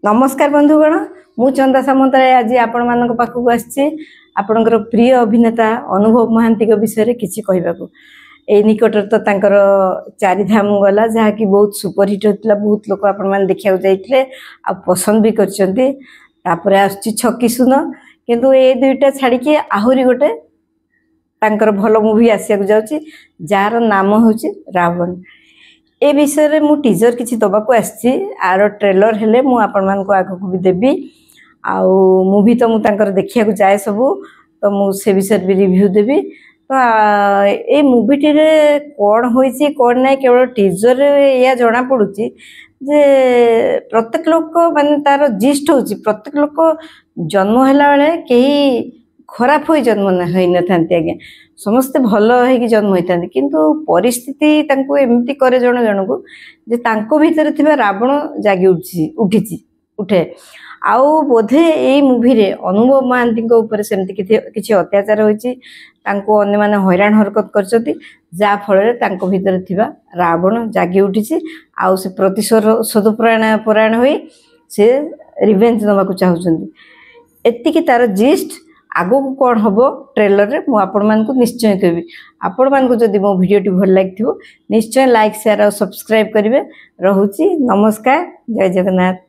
नमस्कार बंधुगण मु चंदा सामंतराय आज आपण मानक पाखक आछि आपणकर प्रिय अभिनेता अनुभव महांती विषय रे किछि कहबाकू ए निकट तो तांकर चारिधाम गला जहा कि बहुत सुपरहिट होतला बहुत लोक आपण मान देखिया जाइतले आ पसंद भी करचंती तापरे आछि छक्की सुन किंतु ए दुईटा छाडी के आहुरी गोटे तांकर भलो मूवी आसिया जाउची जार नाम होची रावण ए विषय रे मु टीजर किछि दबाको आछि आरो ट्रेलर हेले मु आपण मान को आगो को भी देबी आ मूवी तो मु तांकर देखिया को जाय सबु तो मु से विषय भी रिव्यू देबी तो ए मूवी टी रे कोन होईची कोन नै केवल टीजर रे या जणा पडुची जे प्रत्येक लोक माने तार जिस्ट होची प्रत्येक लोक जन्म हैला बेले केही खराब होई जन्म होई न थांती आगे समस्त भल है जन्म होता किंतु परिस्थिति तांको एमती करे जण जण को जे तांको भीतर थिबा रावण जागी उठे आउ बोधे ए मूवी रे अनुभव महांती को ऊपर सेमती किछि अत्याचार होईची तांको अन्य माने हैरान हरकत करचती जा फल रे तांको भीतर थिबा रावण जागी उठिची आउ से प्रतिशोध परायण होई से रिवेंज नबा को चाहुचंती एत्ती की तार जिस्ट आगो को कौन हम ट्रेलर रे मु आपण मान को निश्चय कहबी आपण मान को जदि मो वीडियो टी भल लागिथिबो निश्चय लाइक शेयर और सब्सक्राइब करिवे। रहुची नमस्कार जय जगन्नाथ।